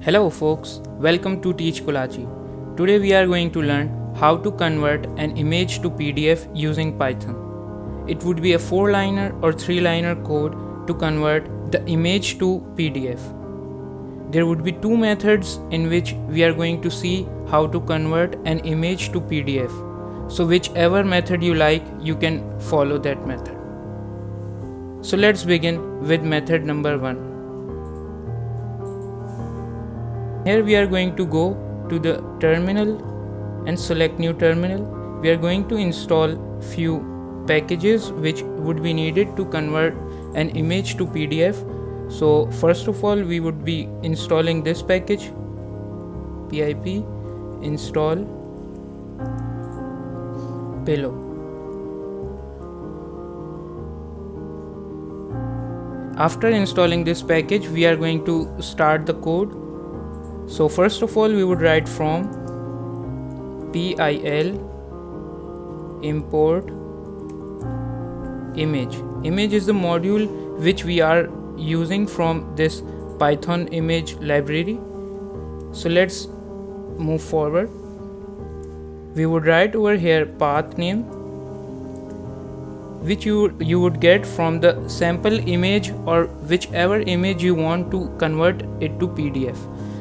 Hello folks, welcome to Teach Kolachi. Today we are going to learn how to convert an image to PDF using Python. It would be a 4-liner or 3-liner code to convert the image to PDF. There would be two methods in which we are going to see how to convert an image to PDF. So whichever method you like, you can follow that method. So let's begin with method number 1. Here we are going to go to the terminal and select new terminal. We are going to install few packages which would be needed to convert an image to PDF. So first of all, we would be installing this package, pip install Pillow. After installing this package, we are going to start the code. So first of all, we would write from pil import image. Image is the module which we are using from this Python image library. So let's move forward. We would write over here path name, which you would get from the sample image or whichever image you want to convert it to PDF.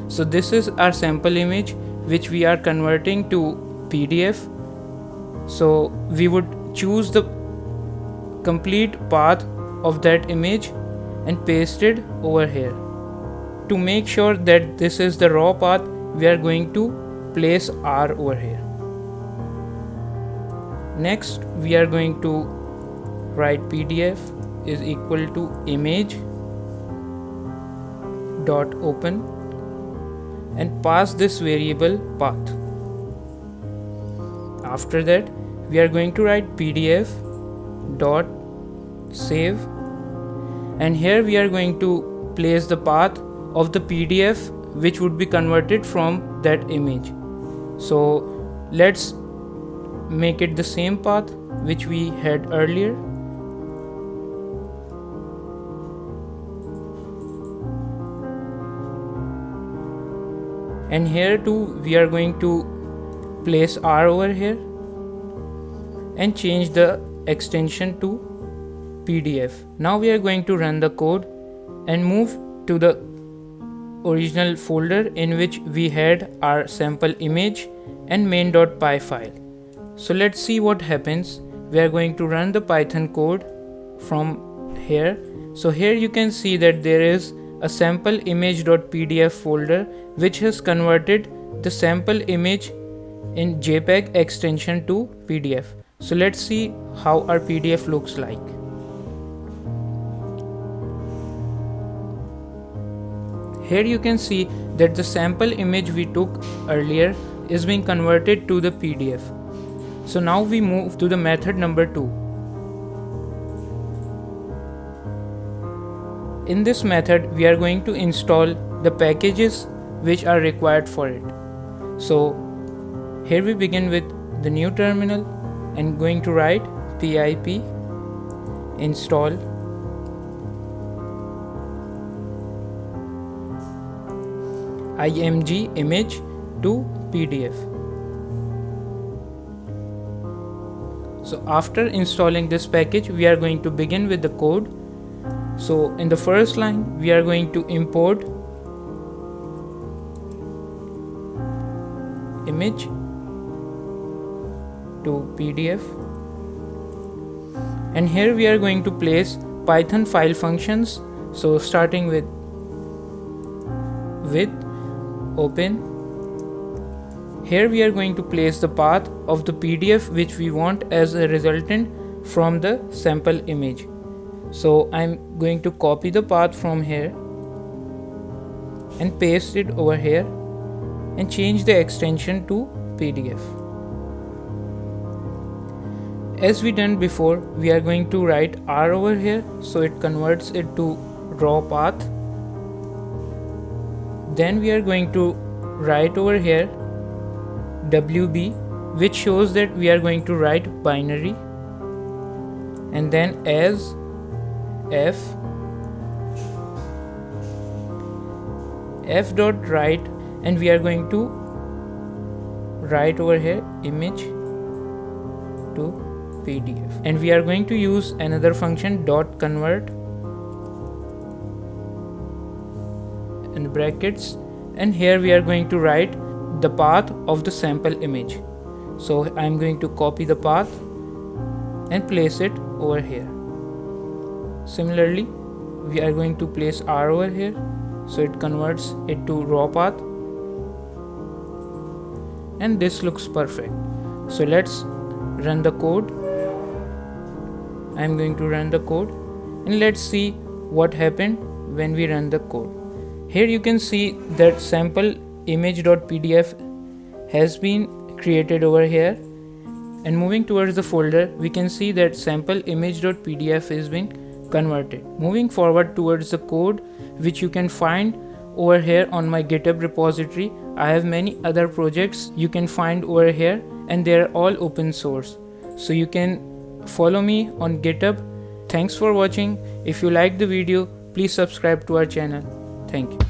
So this is our sample image which we are converting to PDF. So we would choose the complete path of that image and paste it over here. To make sure that this is the raw path, we are going to place R over here. Next, we are going to write PDF is equal to image dot open and pass this variable path. After that, we are going to write PDF dot save, and here we are going to place the path of the PDF which would be converted from that image. So let's make it the same path which we had earlier. And here too we are going to place R over here and change the extension to PDF. Now we are going to run the code and move to the original folder in which we had our sample image and main.py file. So let's see what happens. We are going to run the Python code from here. So here you can see that there is a sample image.pdf folder which has converted the sample image in JPEG extension to PDF. So let's see how our PDF looks like. Here you can see that the sample image we took earlier is being converted to the PDF. So now we move to the method number 2. In this method, we are going to install the packages which are required for it. So here we begin with the new terminal and going to write pip install img image to PDF. So after installing this package, we are going to begin with the code. So in the first line, we are going to import image to PDF, and here we are going to place Python file functions. So starting with open, here we are going to place the path of the PDF which we want as a resultant from the sample image. So I'm going to copy the path from here and paste it over here and change the extension to PDF. As we done before, we are going to write R over here so it converts it to raw path. Then we are going to write over here WB, which shows that we are going to write binary, and then as F f.write, and we are going to write over here image to PDF, and we are going to use another function .convert in brackets, and here we are going to write the path of the sample image. So I am going to copy the path and place it over here. Similarly, we are going to place R over here, so it converts it to raw path, and this looks perfect. So let's run the code. I am going to run the code, and let's see what happened when we run the code. Here you can see that sample image.pdf has been created over here, and moving towards the folder we can see that sample image.pdf is being converted. Moving forward towards the code, which you can find over here on my GitHub repository. I have many other projects you can find over here, and they are all open source, so you can follow me on GitHub. Thanks for watching. If you like the video, please subscribe to our channel. Thank you.